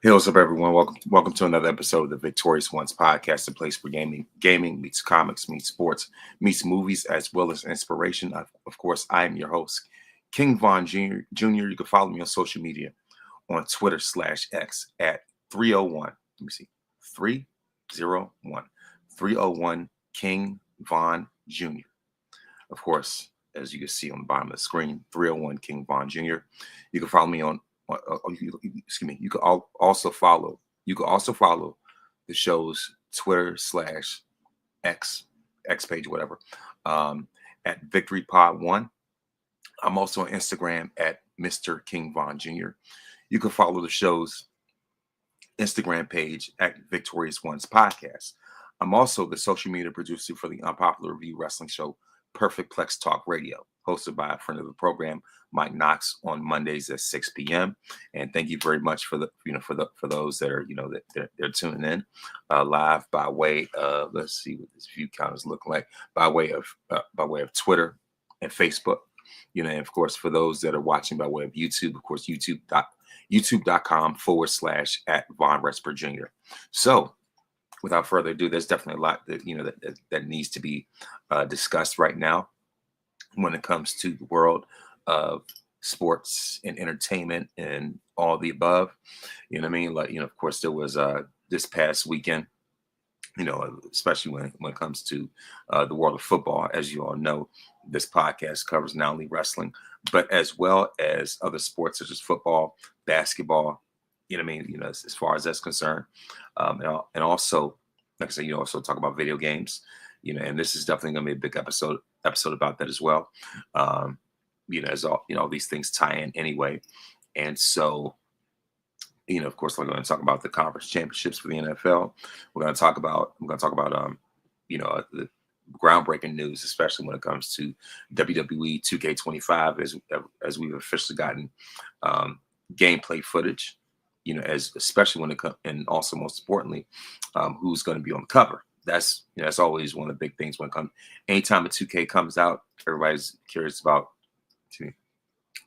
Hey, what's up, everyone? Welcome to another episode of the Victorious Ones podcast, a place for gaming meets comics, meets sports, meets movies, as well as inspiration. Of course, I am your host, King Von Jr. You can follow me on social media on Twitter/X at 301. Let me see, 301 301 King Von Jr. Of course, as you can see on the bottom of the screen, 301 King Von Jr. You can follow me excuse me. You can also follow the show's Twitter/X X page, whatever, um, at Victory Pod One. I'm also on Instagram at Mr. King Von Jr. You can follow the show's Instagram page at Victorious Ones Podcast. I'm also the social media producer for the unpopular review wrestling show Perfect Plex Talk Radio, hosted by a friend of the program, Mike Knox, on Mondays at 6 p.m. And thank you very much for for those that are that they're tuning in live by way of, let's see what this view count is looking like, by way of Twitter and Facebook. And of course, for those that are watching by way of YouTube, of course, youtube.com/ at Von Resper Jr. So without further ado, there's definitely a lot that needs to be discussed right now when it comes to the world of sports and entertainment and all the above. You know what I mean? Like, of course, there was this past weekend, especially when it comes to the world of football. As you all know, this podcast covers not only wrestling, but as well as other sports such as football, basketball. You know what I mean? As far as that's concerned, and also, like I said, also talk about video games. And this is definitely going to be a big episode about that as well. As all these things tie in anyway, and so of course, we're going to talk about the conference championships for the NFL. I'm going to talk about the groundbreaking news, especially when it comes to WWE 2K25, as we've officially gotten gameplay footage. As especially when it comes, and also most importantly, who's going to be on the cover. That's always one of the big things when it comes. Anytime a 2K comes out, everybody's curious about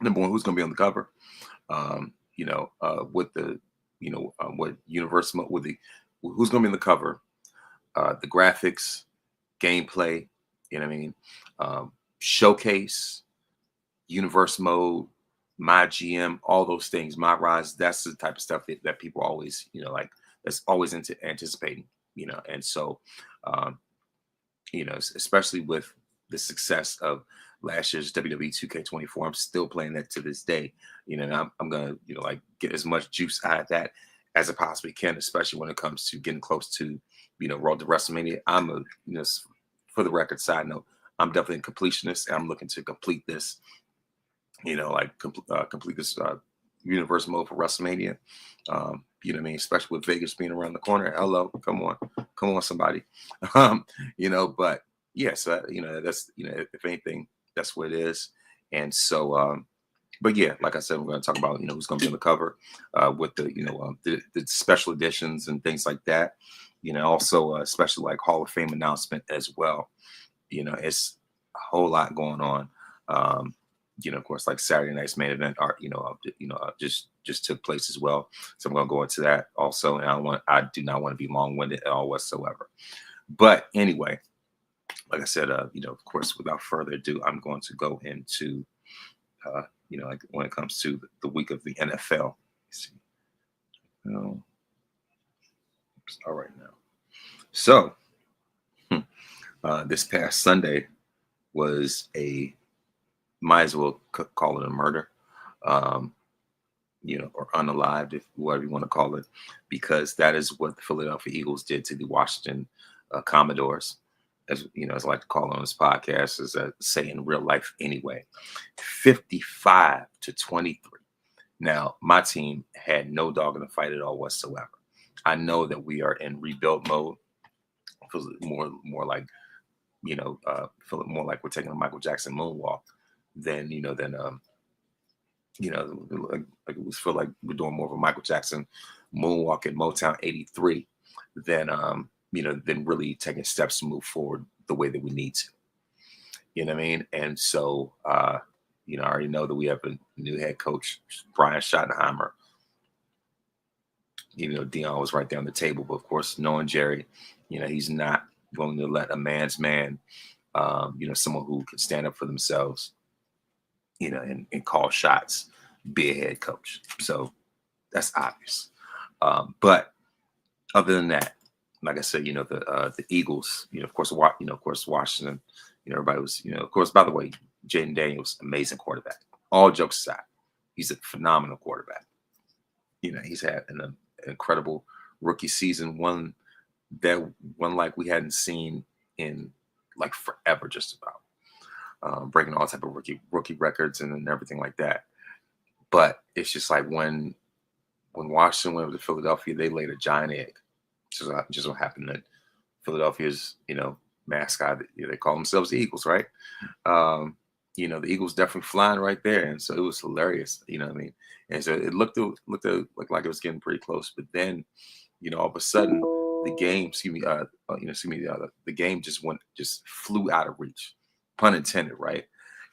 number one, who's going to be on the cover. With the, what Universal, who's going to be in the cover, the graphics, gameplay, you know what I mean, showcase, universe mode, my GM, all those things, my rise. That's the type of stuff that people always, that's always into anticipating, and so, especially with the success of last year's WWE 2K24. I'm still playing that to this day, and I'm gonna, get as much juice out of that as I possibly can, especially when it comes to getting close to, Road to WrestleMania. I'm a, for the record, side note, I'm definitely a completionist, and I'm looking to complete this, complete this universe mode for WrestleMania. You know what I mean? Especially with Vegas being around the corner. Hello, come on, somebody. But yeah, so that's if anything, that's what it is. And so, but yeah, like I said, we're going to talk about who's going to be on the cover with the special editions and things like that. Also especially like Hall of Fame announcement as well. It's a whole lot going on. Of course, like Saturday night's main event just took place as well. So I'm going to go into that also, and I do not want to be long-winded at all whatsoever. But anyway, like I said, of course, without further ado, I'm going to go into, like when it comes to the week of the NFL. Let's see. No. All right now. So this past Sunday was might as well call it a murder, or unalived, if whatever you want to call it, because that is what the Philadelphia Eagles did to the Washington Commodores, as as I like to call on this podcast, is say in real life anyway, 55-23. Now, my team had no dog in the fight at all whatsoever. I know that we are in rebuild mode. It feels more like, feel more like we're taking a Michael Jackson moonwalk than, like it was feel like we're doing more of a Michael Jackson moonwalk in Motown '83 than, than really taking steps to move forward the way that we need to. You know what I mean? And so, I already know that we have a new head coach, Brian Schottenheimer. You know, Dion was right there on the table. But of course, knowing Jerry, you know, he's not going to let a man's man, you know, someone who can stand up for themselves, you know, and call shots, be a head coach. So that's obvious. But other than that, like I said, you know, the Eagles, you know, of course, of course, Washington, you know, everybody was, you know, of course, by the way, Jaden Daniels, amazing quarterback. All jokes aside, he's a phenomenal quarterback. You know, he's had an incredible rookie season, one like we hadn't seen in like forever, just about breaking all type of rookie records and everything like that. But it's just like when Washington went to Philadelphia, they laid a giant egg. Just what happened that Philadelphia's, you know, mascot, you know, they call themselves the Eagles, right? You know, the Eagles definitely flying right there, and so it was hilarious. You know what I mean? And so it looked like it was getting pretty close, but then, you know, all of a sudden the game, the game just flew out of reach, pun intended, right?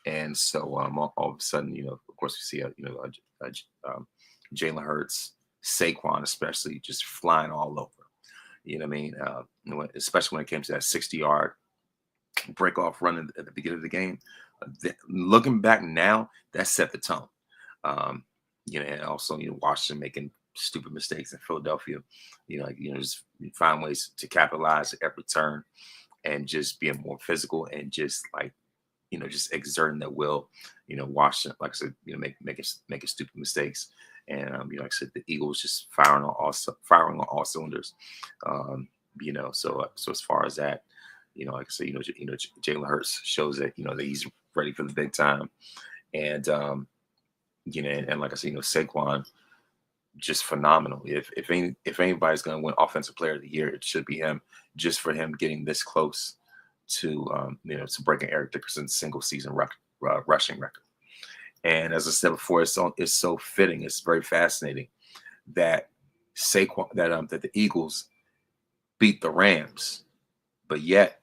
And so all of a sudden, you know, of course, we see Jalen Hurts, Saquon, especially just flying all over. You know what I mean? Especially when it came to that 60-yard break off run at the beginning of the game. Looking back now, that set the tone. You know, and also, you know, Washington making stupid mistakes in Philadelphia. Just find ways to capitalize at every turn and just being more physical and just like, you know, just exerting their will. You know, Washington, like I said, you know, making stupid mistakes. And you know, like I said, the Eagles just firing on all cylinders. You know, so as far as that, you know, like I said, Jalen Hurts shows that, you know, that he's ready for the big time. And you know, and like I said, you know, Saquon, just phenomenal. If anybody's going to win Offensive Player of the Year, it should be him. Just for him getting this close to you know, to breaking Eric Dickerson's single season rushing record. And as I said before, it's so fitting. It's very fascinating that that the Eagles beat the Rams, but yet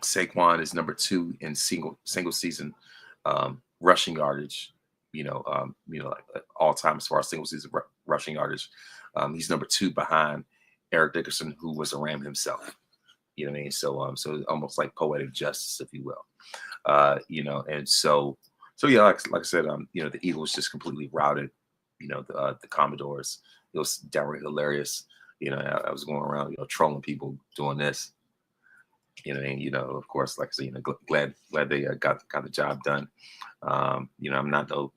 Saquon is number 2 in single season rushing yardage. Like all time as far as single season rushing yardage. He's number 2 behind Eric Dickerson, who was a Ram himself. You know what I mean? So so almost like poetic justice, if you will. You know, and so yeah, like I said, you know, the Eagles just completely routed, you know, the Commodores. It was downright hilarious. You know, I was going around, you know, trolling people doing this. You know, and you know, of course, like I said, you know, glad they got the job done. You know, I'm not no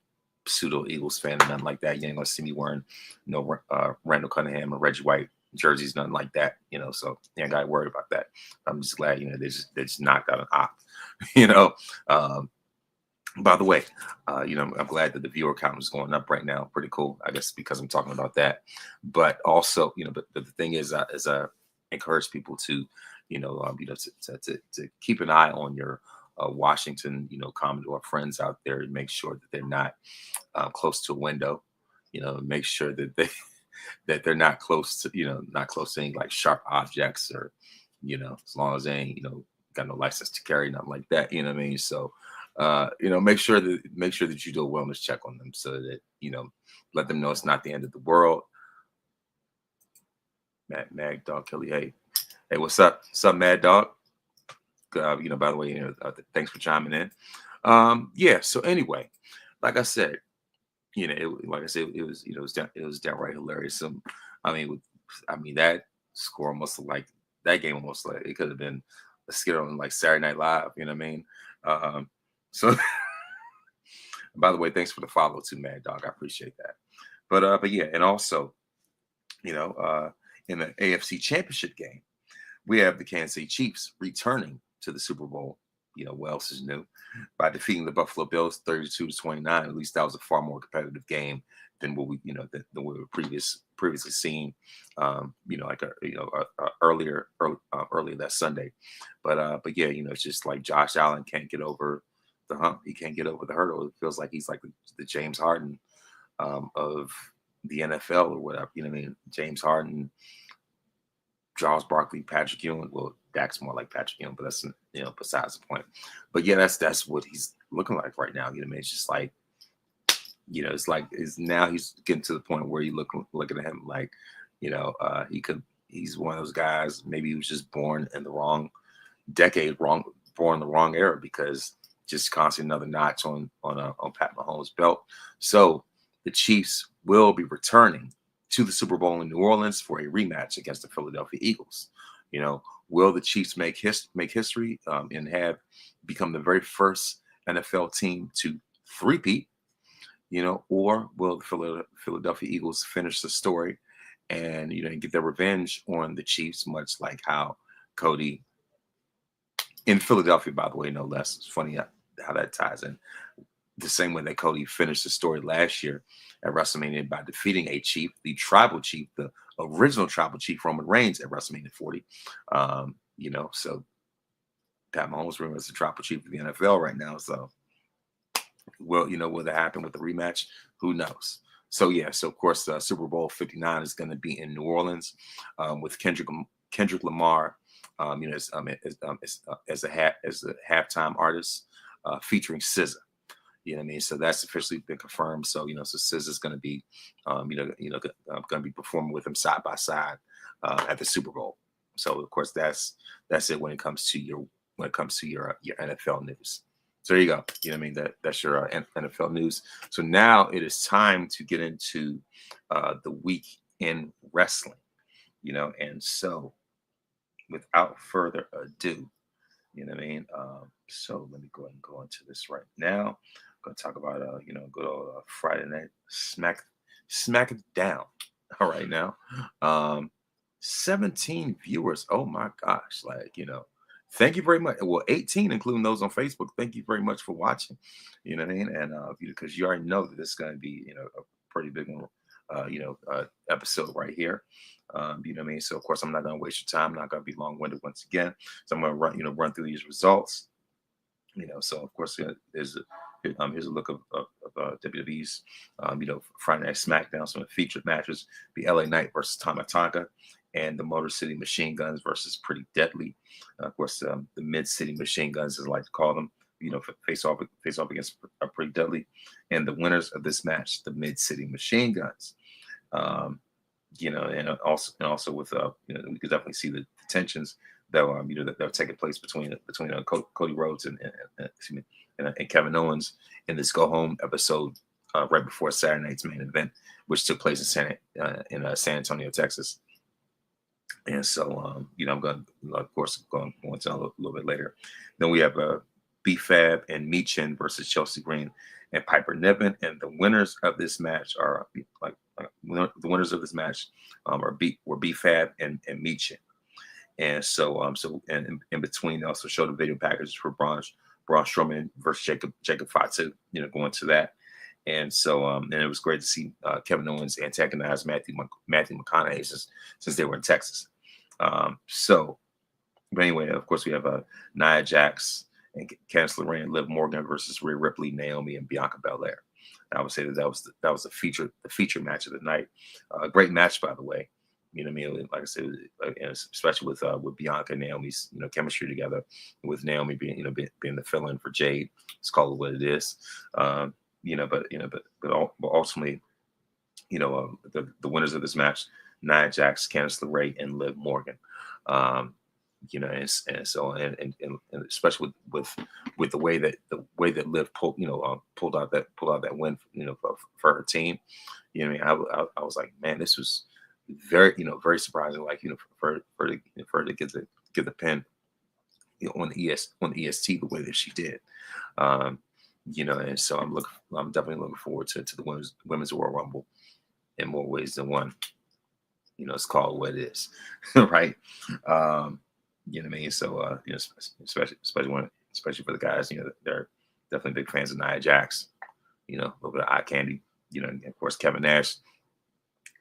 pseudo Eagles fan or nothing like that. You ain't gonna see me wearing no Randall Cunningham or Reggie White jerseys, nothing like that. You know, so you ain't got to worry about that. I'm just glad, you know, they just knocked out an op. You know, by the way, you know, I'm glad that the viewer count is going up right now. Pretty cool, I guess, because I'm talking about that. But also, you know, but the thing is I encourage people to, you know, to keep an eye on your Washington, you know, Commodore friends out there, and make sure that they're not close to a window. You know, make sure that that they're not close to, you know, not close to any like sharp objects, or, you know, as long as they ain't, you know, got no license to carry, nothing like that. You know what I mean? So you know, make sure that you do a wellness check on them, so that, you know, let them know it's not the end of the world. Mad Dog Kelly, hey, what's up? What's up, Mad Dog? You know, by the way, you know, thanks for chiming in. Yeah. So anyway, like I said, you know, like I said, it was, you know, it was downright hilarious. I mean, that score almost like that game almost like it could have been a skit on like Saturday Night Live. You know what I mean? So, by the way, thanks for the follow too, Mad Dog. I appreciate that. But yeah, and also, you know, in the AFC Championship game, we have the Kansas City Chiefs returning to the Super Bowl. You know, what else is new? By defeating the Buffalo Bills 32-29. At least that was a far more competitive game than what we, you know, than we were previously seen. You know, like earlier that Sunday. But yeah, you know, it's just like Josh Allen can't get over the hump. He can't get over the hurdle. It feels like he's like the James Harden of the NFL or whatever. You know what I mean? James Harden, Charles Barkley, Patrick Ewing. Well, Dak's more like Patrick Ewing, but that's, you know, besides the point. But yeah, that's what he's looking like right now. You know what I mean? It's just like, you know, it's now he's getting to the point where you looking at him like, He's one of those guys. Maybe he was just born in the wrong decade, born in the wrong era, because just constantly another notch on Pat Mahomes' belt. So the Chiefs will be returning to the Super Bowl in New Orleans for a rematch against the Philadelphia Eagles. Will the Chiefs make history and have become the very first NFL team to three-peat? Or will the Philadelphia Eagles finish the story and get their revenge on the Chiefs, much like how Cody in Philadelphia, by the way, no less. It's funny how that ties in. The same way that Cody finished the story last year at WrestleMania by defeating a chief, the tribal chief, the original tribal chief, Roman Reigns, at WrestleMania 40. So Pat Mahomes is the tribal chief of the NFL right now. So, will that happen with the rematch? Who knows? So of course, Super Bowl 59 is going to be in New Orleans with Kendrick Lamar, as a halftime artist featuring SZA. You know what I mean? So that's officially been confirmed. So so SZA's going to be, going to be performing with him side by side at the Super Bowl. So of course that's it when it comes to your NFL news. So there you go. You know what I mean? That's your NFL news. So now it is time to get into the week in wrestling. And so without further ado, you know what I mean? So let me go ahead and go into this right now. I'm going to talk about, good old Friday night smack it down. All right now. 17 viewers. Oh my gosh. Thank you very much. Well, 18, including those on Facebook. Thank you very much for watching. You know what I mean? And because you already know that this is going to be, a pretty big one, episode right here. You know what I mean? So of course I'm not going to waste your time. I'm not going to be long-winded once again. So I'm going to run through these results. So of course here's a look of WWE's Friday Night SmackDown. Some featured matches: the LA Knight versus Tama Tonga, and the Motor City Machine Guns versus Pretty Deadly. Of course, the Mid City Machine Guns, as I like to call them, face off against Pretty Deadly, and the winners of this match, the Mid City Machine Guns. And also with we can definitely see the tensions that that are taking place between Cody Rhodes and Kevin Owens in this go home episode right before Saturday night's main event, which took place in San Antonio, Texas. And so I'm going to, of course, going into a little bit later. Then we have B-Fab and Michin versus Chelsea Green and Piper Niven, and the winners of this match are were B-Fab and Michin. And so and in between, they also showed a video package for Braun Strowman versus Jacob Fatu, going to that. And so and it was great to see Kevin Owens antagonize Matthew McConaughey since they were in Texas. But anyway, of course, we have Nia Jax and Candice LeRae and Liv Morgan versus Rhea Ripley, Naomi, and Bianca Belair. And I would say that was the feature match of the night. Great match, by the way. You know what I mean? Like I said, especially with Bianca and Naomi's chemistry together, with Naomi being being the fill-in for Jade. Let's call it what it is. But ultimately, the winners of this match, Nia Jax, Candice LeRae, and Liv Morgan. And especially with the way that Liv pulled out that win for her team. I was like, man, this was very surprising. For her to get the pin on the EST the way that she did. And so I'm definitely looking forward to the women's Royal Rumble in more ways than one. It's called what it is, right? You know what I mean? So especially for the guys, they're definitely big fans of Nia Jax. A little bit of eye candy. And of course Kevin Nash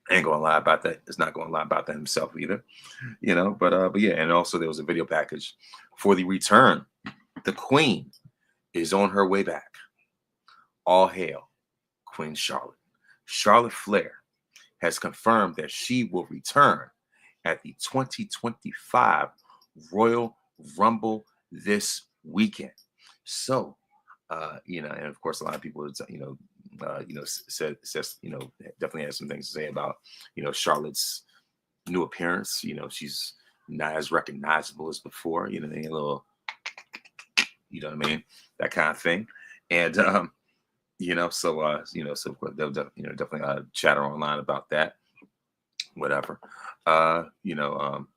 ain't gonna lie about that. It's not gonna lie about that himself either. But yeah, and also there was a video package for the return. The Queen is on her way back. All hail Queen Charlotte. Charlotte Flair has confirmed that she will return at the 2025 Royal Rumble this weekend. So, and of course, a lot of people, says definitely has some things to say about, Charlotte's, new appearance. She's not as recognizable as before. A little, what I mean, that kind of thing. And so of course they'll definitely chatter online about that, whatever. Uh, you know, um,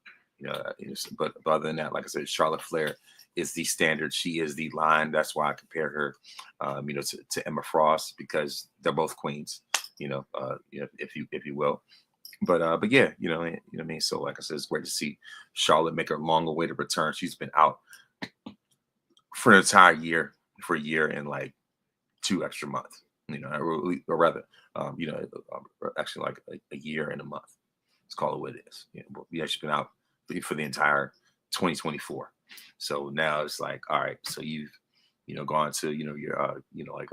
but other than that, like I said, Charlotte Flair is the standard. She is the line. That's why I compare her, to Emma Frost, because they're both queens. If you will. But yeah, what I mean. So like I said, it's great to see Charlotte make her long awaited return. She's been out for an entire year, for a year and like 2 extra months. Or rather, actually like a year and a month. Let's call it what it is. We actually been out for the entire 2024. So now it's like, all right, so you've gone to your like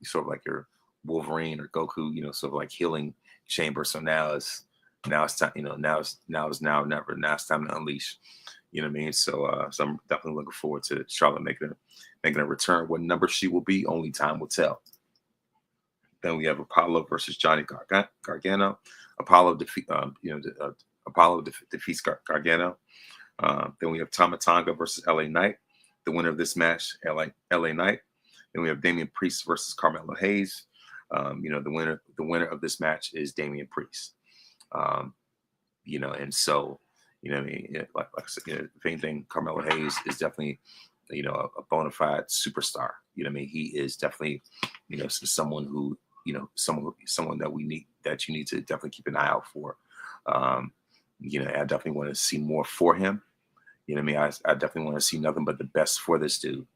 sort of like your Wolverine or Goku, sort of like healing chamber. So now it's time, now never. Now it's time to unleash. You know what I mean? So I'm definitely looking forward to Charlotte making a return. What number she will be, only time will tell. Then we have Apollo versus Johnny Gargano. Apollo defeats Gargano. Then we have Tama Tonga versus LA Knight. The winner of this match, LA Knight. Then we have Damian Priest versus Carmelo Hayes. The winner of this match is Damian Priest. And so, what I mean, like I said, if anything, Carmelo Hayes is definitely, a bona fide superstar. What I mean, he is definitely, someone who, someone that that you need to definitely keep an eye out for. I definitely want to see more for him. What I mean? I definitely want to see nothing but the best for this dude.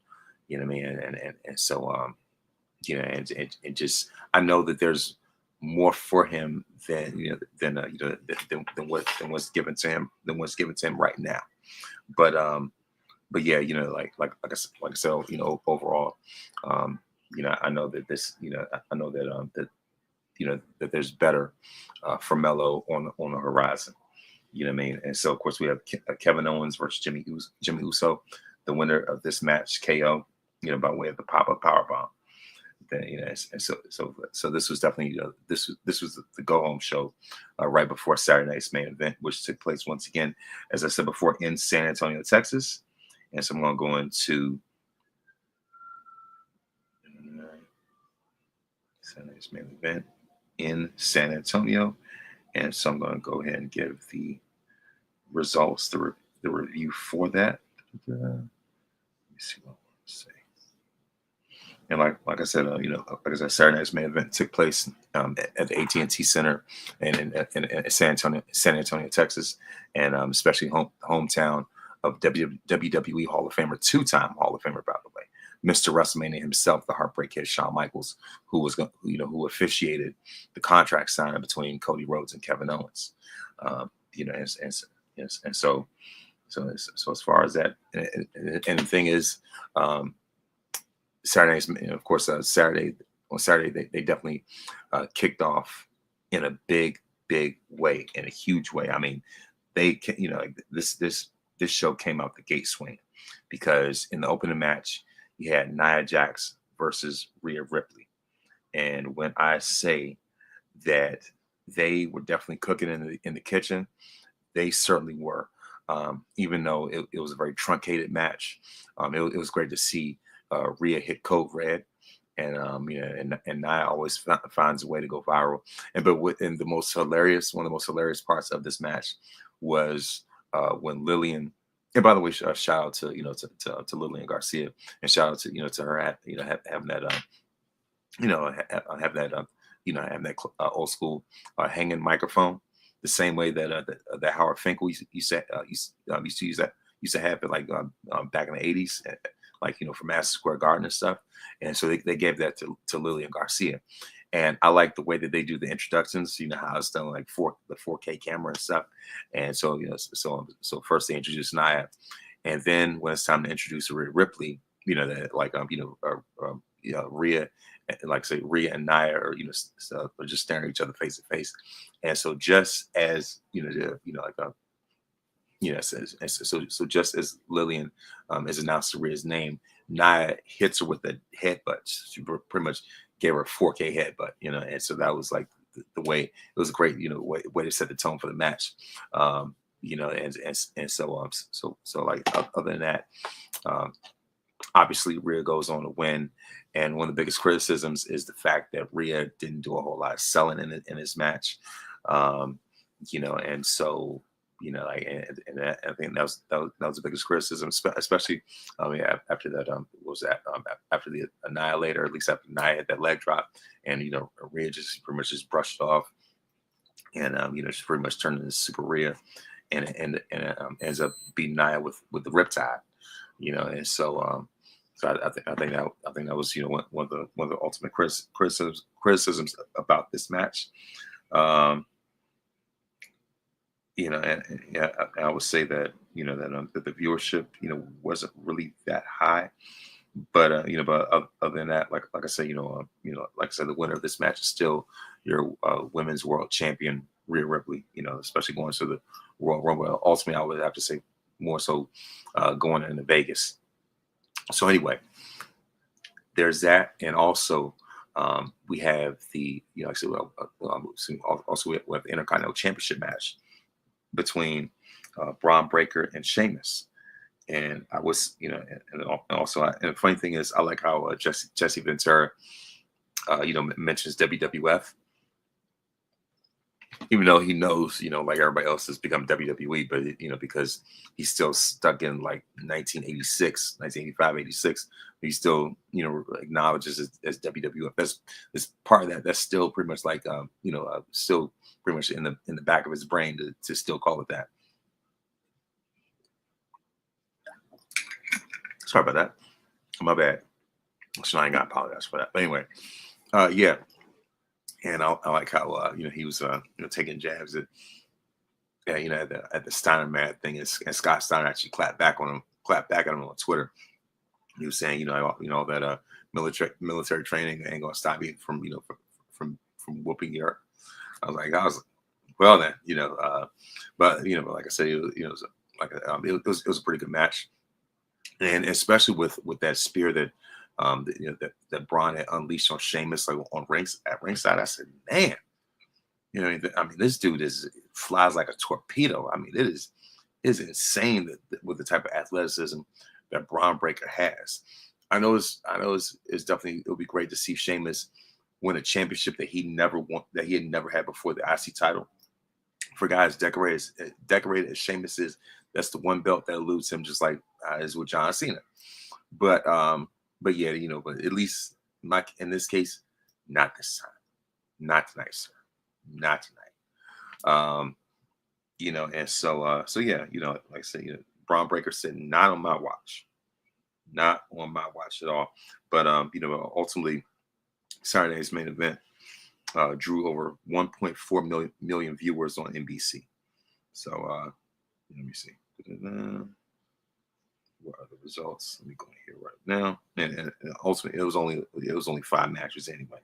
What I mean? And so, and just, I know that there's more for him than what's given to him right now. But yeah, like I said, overall, I know that this, I know that there's better for Melo on the horizon. You know what I mean? And so of course we have Kevin Owens versus Jimmy Uso, the winner of this match, KO, by way of the pop-up powerbomb. Then, and so this was definitely, this was the go home show right before Saturday night's main event, which took place once again, as I said before, in San Antonio, Texas. And so I'm going to go into Saturday night's main event in San Antonio, and so I'm going to go ahead and give the results, the review for that. Let me see what I want to say. And like I said, Saturday night's main event took place at the AT&T Center and in San Antonio, Texas, and especially hometown of WWE Hall of Famer, two-time Hall of Famer, by the way, Mr. WrestleMania himself, the Heartbreak Kid Shawn Michaels, who who officiated the contract signing between Cody Rhodes and Kevin Owens. And so as far as that, and the thing is, Saturdays, of course, on Saturday they definitely kicked off in a big way, in a huge way. I mean, this show came out the gate swinging, because in the opening match you had Nia Jax versus Rhea Ripley, and when I say that they were definitely cooking in the kitchen, they certainly were. Even though it was a very truncated match, it was great to see Rhea hit Code Red, and and Nia always finds a way to go viral. And the most hilarious, one of the most hilarious parts of this match was when Lillian. And by the way, shout out to to Lillian Garcia, and shout out to to her having that having that old school hanging microphone, the same way that that Howard Finkel used to have it, like back in the 80s, like for Madison Square Garden and stuff. And so they gave that to Lillian Garcia. And I like the way that they do the introductions, how it's done, like the 4K camera and stuff. And so so first they introduce Nia, and then when it's time to introduce Rhea Ripley, that like Rhea, like say Rhea and Nia are are just staring at each other face to face. And so just as so just as Lillian has announced Rhea's name, Nia hits her with a headbutt. She pretty much gave her a 4K headbutt, and so that was like the way it was a great, way to set the tone for the match. And so like other than that, um, obviously Rhea goes on to win, and one of the biggest criticisms is the fact that Rhea didn't do a whole lot of selling in his match. Um, and so like, I think that was the biggest criticism, especially after that what was that after the Annihilator, at least after Nia had that leg drop, and Rhea just pretty much just brushed it off, and she pretty much turned into Super Rhea, and ends up beating Nia with the Riptide, and so I think that was one of the ultimate criticisms about this match. Um, and yeah, I would say that that the viewership wasn't really that high, but other than that, like I said, like I said, the winner of this match is still your women's world champion Rhea Ripley. Especially going to the Royal Rumble. Ultimately, I would have to say more so going into Vegas. So anyway, there's that, and also we have the like I said, also we have the Intercontinental Championship match between Braun Breaker and Sheamus. And I was, and also, and the funny thing is, I like how Jesse Ventura, mentions WWF, even though he knows, like everybody else has become WWE, but because he's still stuck in like 1986, 1985, 86, he still, acknowledges it as WWF. That's part of that. That's still pretty much like, still pretty much in the back of his brain to still call it that. Sorry about that. My bad. So I ain't got to apologize for that. But anyway, yeah. And I like how he was taking jabs at at the Steiner man thing, and Scott Steiner actually clapped back at him on Twitter. He was saying that military training ain't gonna stop you from from whooping your. I was well then but like I said, it was like it was a pretty good match, and especially with that spear that that Braun had unleashed on Sheamus like at ringside. I said, man, this dude flies like a torpedo. I mean, it is insane with the type of athleticism that Braun Breaker has. I know it's definitely, it'll be great to see Sheamus win a championship that he had never had before, the IC title. For guys decorated as Sheamus is, that's the one belt that eludes him, just like is with John Cena. But yeah, but at least in this case, not this time, not tonight, sir, not tonight. And so yeah, like I said, Braun Breaker said, not on my watch at all. But ultimately, Saturday's main event drew over 1.4 million viewers on NBC. So let me see. What are the results? Let me go in here right now. And ultimately, it was only 5 matches anyway.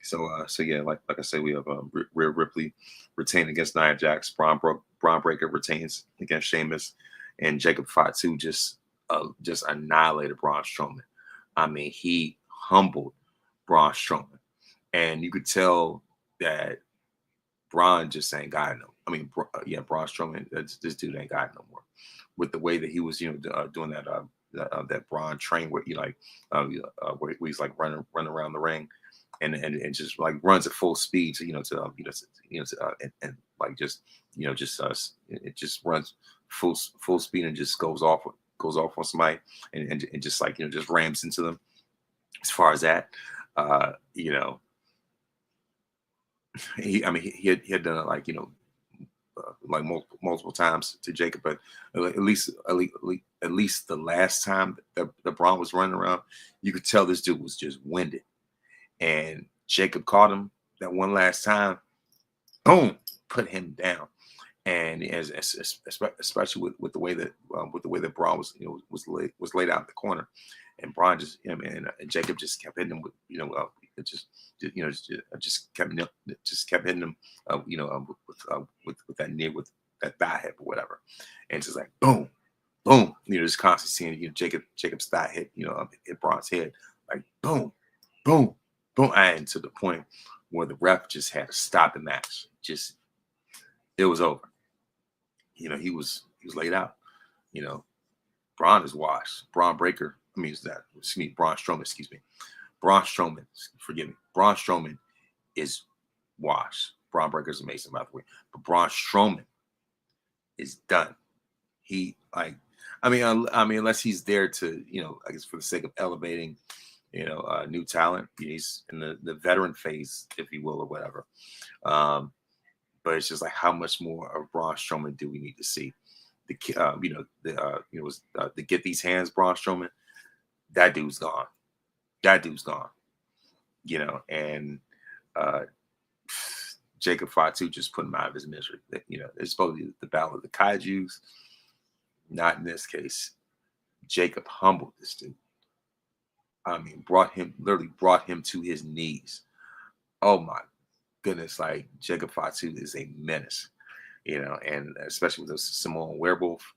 So yeah, like I said, we have Rhea Ripley retained against Nia Jax. Braun Breaker retains against Sheamus, and Jacob Fatu just annihilated Braun Strowman. I mean, he humbled Braun Strowman, and you could tell that Braun just ain't got no. I mean, Braun Strowman, this dude ain't got no more. With the way that he was, doing that Braun train where where he's like running around the ring, and just like runs at full speed and like just it just runs full speed and just goes off on somebody and just like just rams into them. As far as that, he had done it like like multiple times to Jacob, but at least the last time that Braun was running around, you could tell this dude was just winded, and Jacob caught him that one last time, boom, put him down, and especially with the way that Braun was was laid out in the corner, and Braun and Jacob just kept hitting him with just kept hitting him with that knee, with that thigh hip or whatever, and just like boom, boom, just constantly seeing Jacob's thigh hit hit Braun's head, like boom, boom, boom, and to the point where the ref just had to stop the match. Just it was over. He was laid out. You know, Braun is washed. Braun Breaker. I mean, is that? Excuse me, Braun Strowman. Excuse me, Braun Strowman. Forgive me. Braun Strowman is washed. Braun Breaker is amazing, by the way, but Braun Strowman is done. He I mean, unless he's there to, I guess for the sake of elevating, new talent. He's in the veteran phase, if you will, or whatever. Um, but it's just like how much more of Braun Strowman do we need to see? The get these hands, Braun Strowman, that dude's gone. That dude's gone. And uh, Jacob Fatu just put him out of his misery. It's supposed to be the battle of the kaijus. Not in this case. Jacob humbled this dude. I mean, literally brought him to his knees. Oh my goodness, like Jacob Fatu is a menace, and especially with those Samoan Werewolf,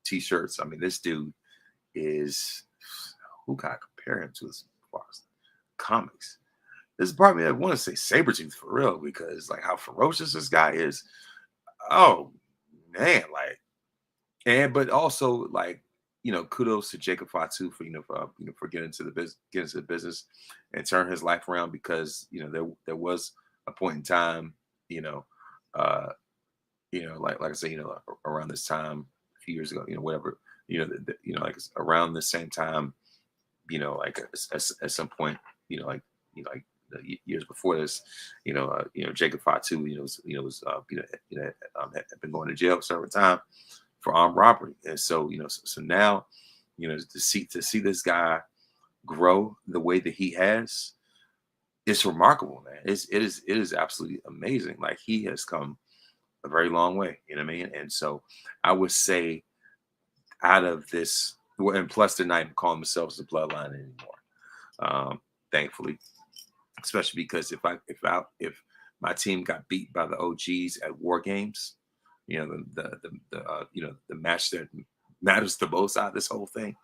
t-shirts. I mean, this dude is, who can I compare him to as far as comics? This is probably, I want to say Sabretooth for real, because like how ferocious this guy is. Oh man, but also like, kudos to Jacob Fatu for for getting into the business and turn his life around, because there was a point in time, like I say, around this time a few years ago, whatever, like around the same time, like at some point, like the years before this, Jacob Fatu, had been going to jail several times for armed robbery, and so so now, to see this guy grow the way that he has, it's remarkable, man. It is absolutely amazing. Like, he has come a very long way, you know what I mean? And so I would say, out of this, and plus they're not even calling themselves the Bloodline anymore, thankfully, especially because if my team got beat by the OGs at War Games, the match that matters the most out of this whole thing,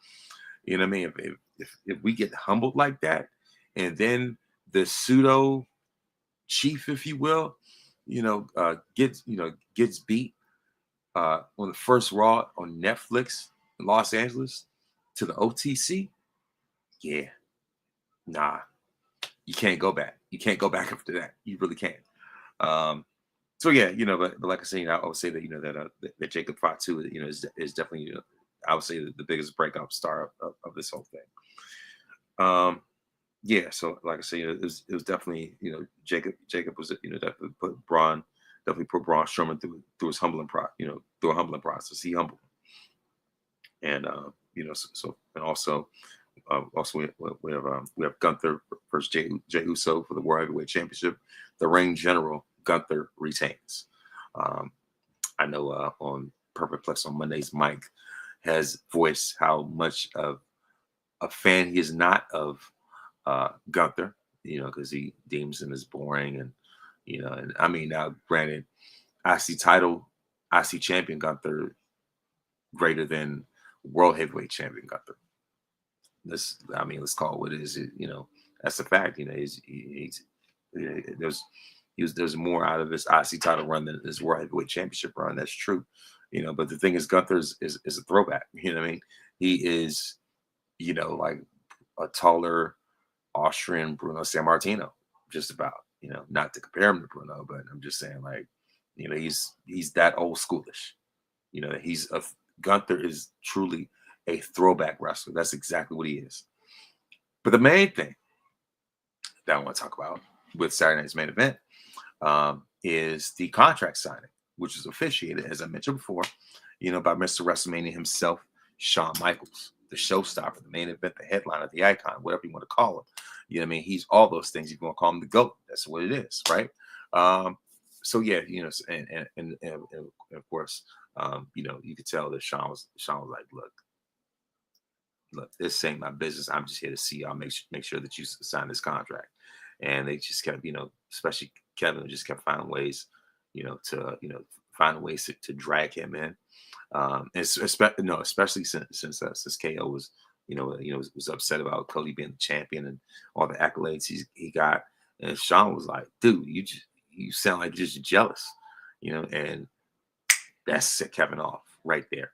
you know what I mean? If we get humbled like that, and then the pseudo chief, if you will, gets beat on the first Raw on Netflix in Los Angeles to the OTC, yeah, nah, you can't go back. You can't go back after that. You really can't. So yeah, but like I say, I would say that that Jacob Fatu, is definitely, I would say, the biggest breakout star of this whole thing. Yeah, so like I say, it was definitely, Jacob was, definitely put Braun Strowman through his through a humbling process. He humbled him. And and also we have Gunther versus Jey Uso for the World Heavyweight Championship. The reigning general, Gunther, retains. I know on Perfect Plex on Mondays, Mike has voiced how much of a fan he is not of Gunther, because he deems him as boring, and and I mean, now granted, IC champion Gunther greater than World Heavyweight Champion Gunther. Let's call it what it is. That's a fact. There's more out of his IC title run than his World Heavyweight Championship run. That's true. But the thing is, Gunther is a throwback. You know what I mean? He is, like a taller Austrian Bruno Sammartino, just about. Not to compare him to Bruno, but I'm just saying, like, he's that old schoolish. Gunther is truly a throwback wrestler. That's exactly what he is. But the main thing that I want to talk about with Saturday Night's Main Event is the contract signing, which is officiated, as I mentioned before, by Mr. WrestleMania himself, Shawn Michaels, the showstopper, the main event, the headliner, the icon, whatever you want to call him. You know what I mean? He's all those things. You're going to call him the GOAT. That's what it is, right? So yeah, and of course, you could tell that Shawn was like, look, this ain't my business. I'm just here to see y'all make sure that you sign this contract. And they just kept, especially Kevin, just kept finding ways, to drag him in. Especially since KO was was upset about Cody being the champion and all the accolades he got. And Sean was like, dude, you sound like just jealous, and that set Kevin off right there.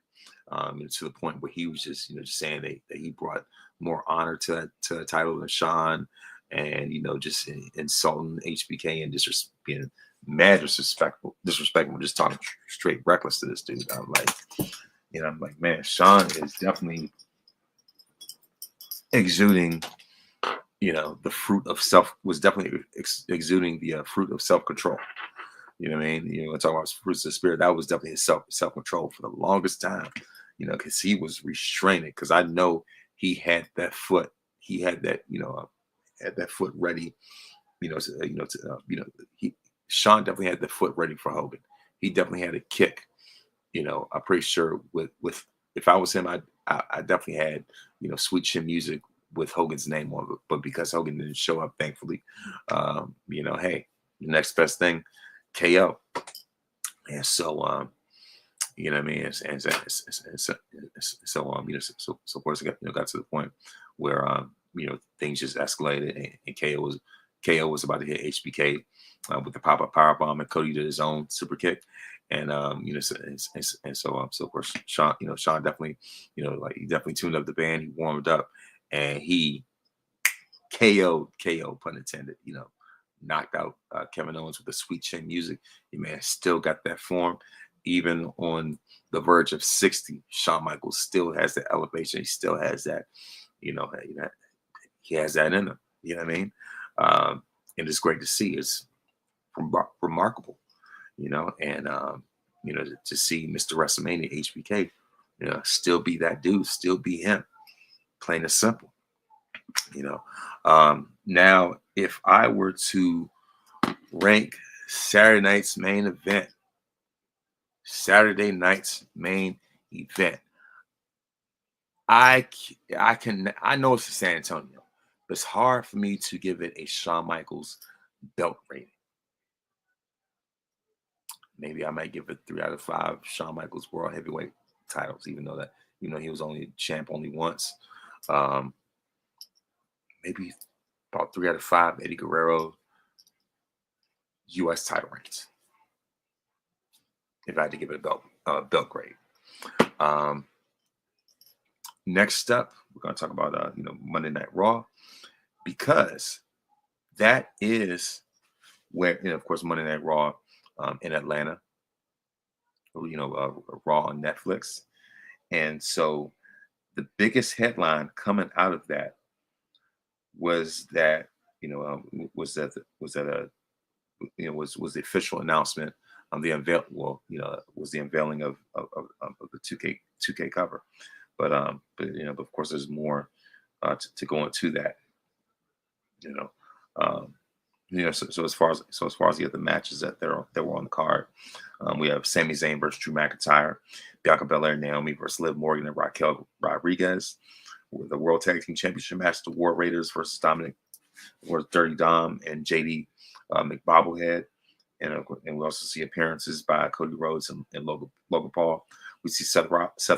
And to the point where he was just, just saying that he brought more honor to the title than Sean, and just insulting HBK and being mad disrespectful, just talking straight reckless to this dude. I'm like, man, Sean is definitely exuding, the fruit of exuding the fruit of self-control. You know what I mean? Talk about fruits of the spirit. That was definitely his self-control for the longest time, because he was restraining. Because I know he had that foot. He had that, had that foot ready. Sean definitely had the foot ready for Hogan. He definitely had a kick. I'm pretty sure with if I was him, I definitely had, Sweet Chin Music with Hogan's name on it. But because Hogan didn't show up, thankfully, hey, the next best thing, KO. And so, you know what I mean? So of course it got to the point where, things just escalated, and KO was about to hit HBK with the pop-up power bomb, and Cody did his own super kick. And so of course Sean definitely, he definitely tuned up the band, he warmed up, and he KO pun intended, knocked out Kevin Owens with the Sweet Chin Music. Your man still got that form. Even on the verge of 60, Shawn Michaels still has the elevation. He still has that, he has that in him. You know what I mean? And it's great to see. It's remarkable, and to see Mr. WrestleMania HBK, still be that dude, still be him, plain and simple. Now if I were to rank Saturday night's main event, I know it's in San Antonio, but it's hard for me to give it a Shawn Michaels belt rating. Maybe I might give it 3 out of 5 Shawn Michaels World Heavyweight titles, even though he was only champ only once. Maybe about 3 out of 5 Eddie Guerrero U.S. title reigns, if I had to give it a belt grade. Next up, we're going to talk about Monday Night Raw, because that is where, of course, Monday Night Raw in Atlanta, Raw on Netflix. And so the biggest headline coming out of that was that was the official announcement of the was the unveiling of the 2K cover. But of course there's more to go into that. So as far as the other matches that were on the card, we have Sami Zayn versus Drew McIntyre, Bianca Belair, Naomi versus Liv Morgan and Raquel Rodriguez, with the World Tag Team Championship match, the War Raiders versus Dirty Dom and JD McBobblehead, and we also see appearances by Cody Rhodes and Logan Paul. We see Seth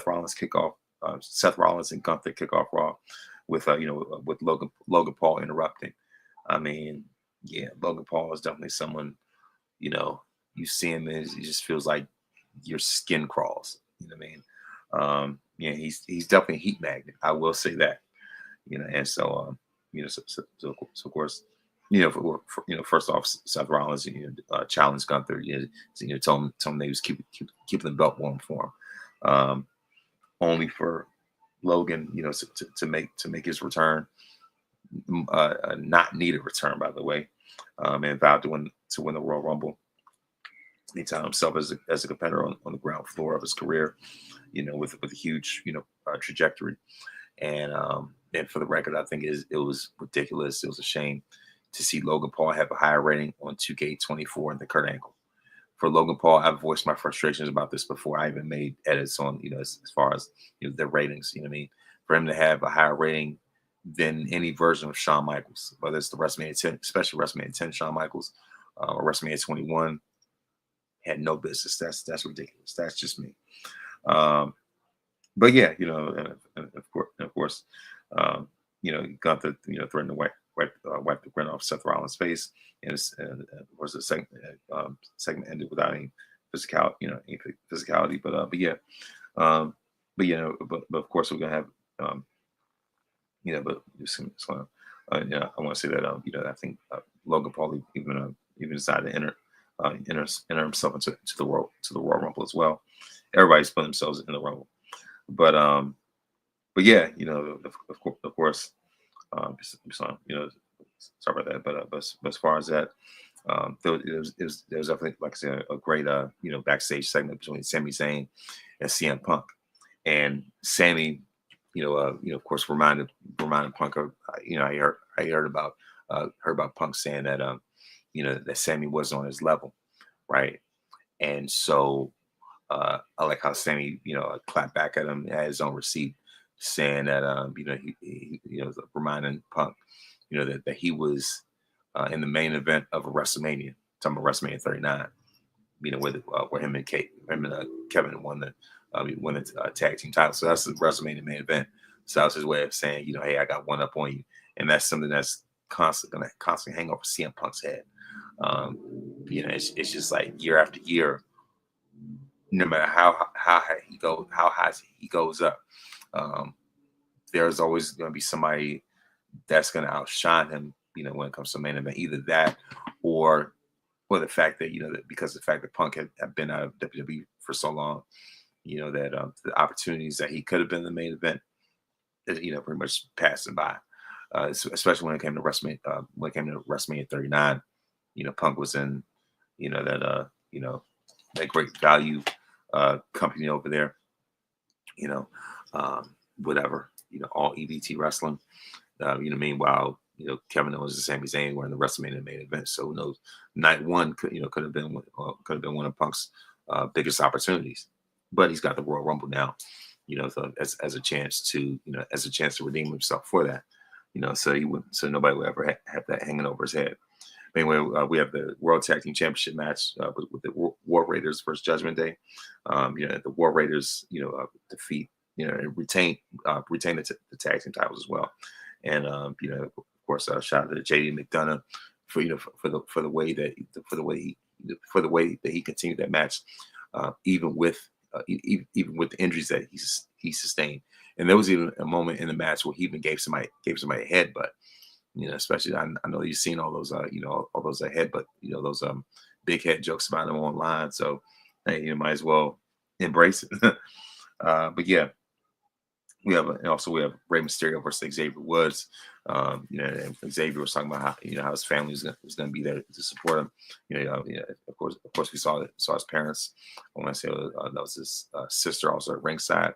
Rollins kick off, Seth Rollins and Gunther kick off Raw with with Logan Paul interrupting. I mean, yeah, Logan Paul is definitely someone, you see him as he just feels like your skin crawls. You know what I mean? He's definitely a heat magnet. I will say that. And so so of course, first off, Seth Rollins challenged Gunther. Told him they was keeping the belt warm for him. Only for Logan, to make his return, a not needed return, by the way, and vowed to win the Royal Rumble. He tied himself as a competitor on the ground floor of his career, with a huge trajectory. And for the record, I think it was ridiculous. It was a shame to see Logan Paul have a higher rating on 2K24 than Kurt Angle. For Logan Paul, I've voiced my frustrations about this before I even made edits on, as far as their ratings. You know what I mean? For him to have a higher rating than any version of Shawn Michaels, whether it's the WrestleMania 10, especially WrestleMania 10 Shawn Michaels, or WrestleMania 21, had no business. That's ridiculous. That's just me. But yeah, and of course, Gunther, threatened to wipe the grin off Seth Rollins' face, of course the segment ended without any physicality. But yeah, um, but of course we're gonna have um, but I want to say that I think Logan Paul even decided to enter himself into the Royal Rumble as well. Everybody's put themselves in the Rumble, but yeah, of course, so, sorry about that, but as far as that, there was definitely, like I said, a great backstage segment between Sami Zayn and CM Punk, and Sammy, of course, reminded Punk of, I heard about Punk saying that that Sammy wasn't on his level, right? And so I like how Sammy, clapped back at him at his own receipt, saying that reminding Punk, that he was in the main event of a WrestleMania, talking about WrestleMania 39, where him and Kevin won the tag team title. So that's the WrestleMania main event. So that was his way of saying, hey, I got one up on you, and that's something that's gonna constantly hang over CM Punk's head. Um, it's just like year after year, no matter how high he goes up, um, there's always going to be somebody that's going to outshine him. When it comes to main event, either that or the fact that because the fact that Punk had been out of WWE for so long, that the opportunities that he could have been in the main event, pretty much passing by. Especially when it came to WrestleMania 39, Punk was in, that that great value company over there, whatever, all EBT wrestling. Meanwhile, Kevin Owens and Sami Zayn were in the WrestleMania main event. So who knows? Night one could have been one of Punk's biggest opportunities, but he's got the Royal Rumble now. So as a chance to redeem himself for that. So nobody would ever have that hanging over his head. Anyway, we have the World Tag Team Championship match with the War Raiders versus Judgment Day. The War Raiders, defeat, and retain the tag team titles as well. And of course, shout out to JD McDonough for the way that he continued that match, even with the injuries that he sustained. And there was even a moment in the match where he even gave somebody a headbutt. Especially I know you've seen all those all those headbutt, those big head jokes about him online. So hey, you might as well embrace it. But yeah, we have Rey Mysterio versus Xavier Woods. And Xavier was talking about how his family was going to be there to support him. Of course, we saw his parents. I want to say that was his sister also at ringside.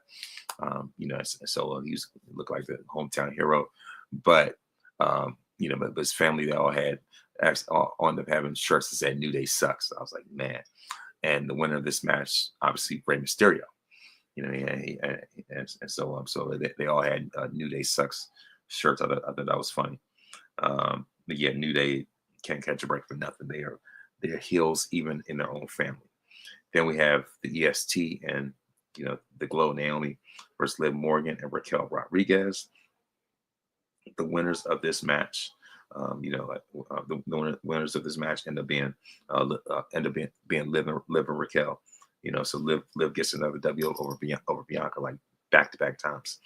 So he looked like the hometown hero, but but his family, they all ended up having shirts that said "New Day sucks." I was like, man. And the winner of this match, obviously, Rey Mysterio. And so they all had New Day sucks shirts. I thought that was funny. But yeah, New Day can't catch a break for nothing. They're heels even in their own family. Then we have the EST and the Glow, Naomi versus Liv Morgan and Raquel Rodriguez. The winners of this match, the winners of this match end up being Liv and Raquel. So Liv gets another W over Bianca, like back-to-back times.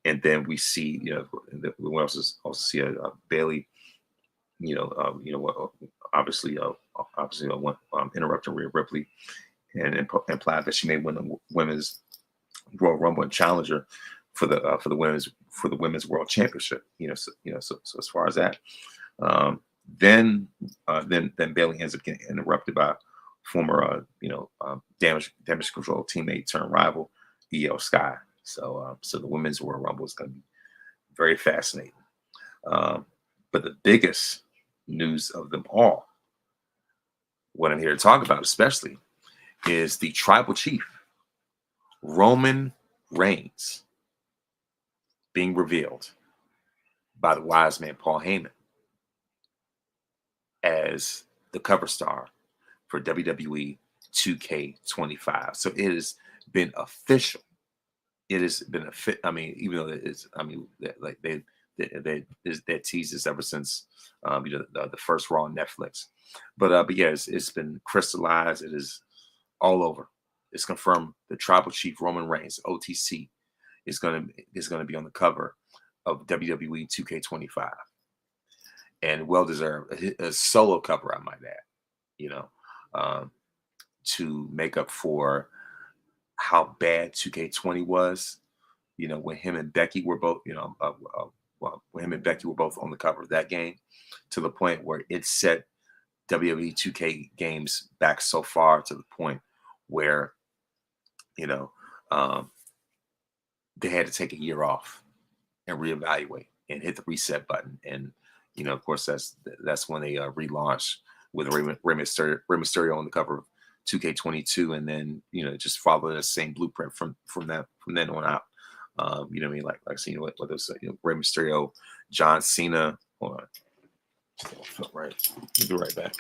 And then we see, we also see Bayley, obviously interrupting Rhea Ripley and implied that she may win the women's Royal Rumble and challenger for the women's world championship. So as far as that, then Bayley ends up getting interrupted by former damage control teammate turned rival Io Sky. So the women's Royal Rumble is going to be very fascinating. But the biggest news of them all, what I'm here to talk about especially, is the tribal chief, Roman Reigns, being revealed by the wise man Paul Heyman as the cover star for WWE 2K25. So it has been official. it has been a fit. I mean, even though it's, I mean, like they teased this ever since the first Raw on Netflix, but yeah, it's been crystallized. It is all over. It's confirmed. The Tribal Chief Roman Reigns, OTC, is gonna be on the cover of WWE 2K25, and well deserved. A solo cover, I might add. You know, um, to make up for how bad 2K20 was. When him and Becky were both, well, when him and Becky were both on the cover of that game, to the point where it set WWE 2K games back so far to the point where, you know, um, they had to take a year off and reevaluate and hit the reset button. And, of course, that's when they relaunched with Rey Mysterio on the cover of 2K22, and then just follow the same blueprint from then on out. You know what I mean? Like I said, what those Rey Mysterio, John Cena. Hold on, right. We'll be right back.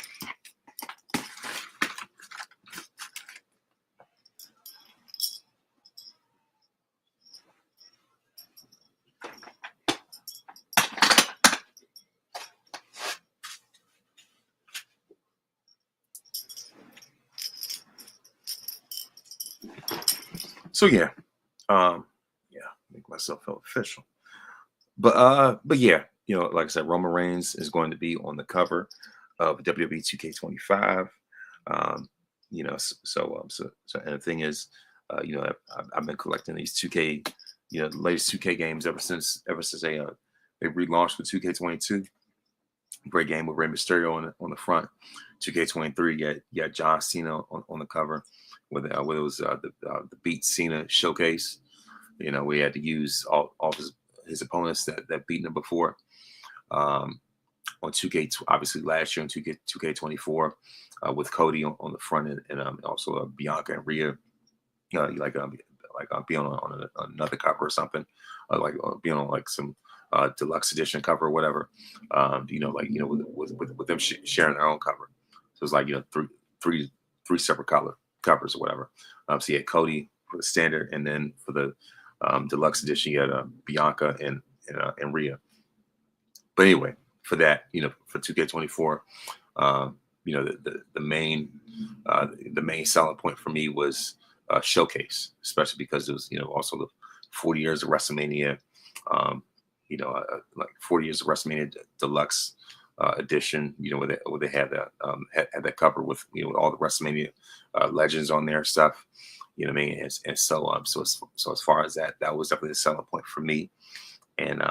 So yeah, make myself feel official. But yeah, like I said, Roman Reigns is going to be on the cover of WWE 2K25. And the thing is, I've been collecting these 2K, the latest 2K games ever since they relaunched with 2K22. Great game with Rey Mysterio on the front. 2K23, you got John Cena on the cover with it was the Beat Cena showcase. We had to use all his opponents that beaten him before. On 2K, obviously last year on 2K24, with Cody on the front end, and also Bianca and Rhea, being on another cover or something, being on like some deluxe edition cover or whatever. With them sharing their own cover. So it's like three separate covers or whatever. So you had Cody for the standard, and then for the deluxe edition, you had Bianca and Rhea. But anyway, for that, for 2K24, the main selling point for me was showcase, especially because it was also the 40 years of WrestleMania, like 40 years of WrestleMania Deluxe edition, where they had that cover with with all the WrestleMania legends on there and stuff. You know what I mean? And so as far as that was definitely a selling point for me. And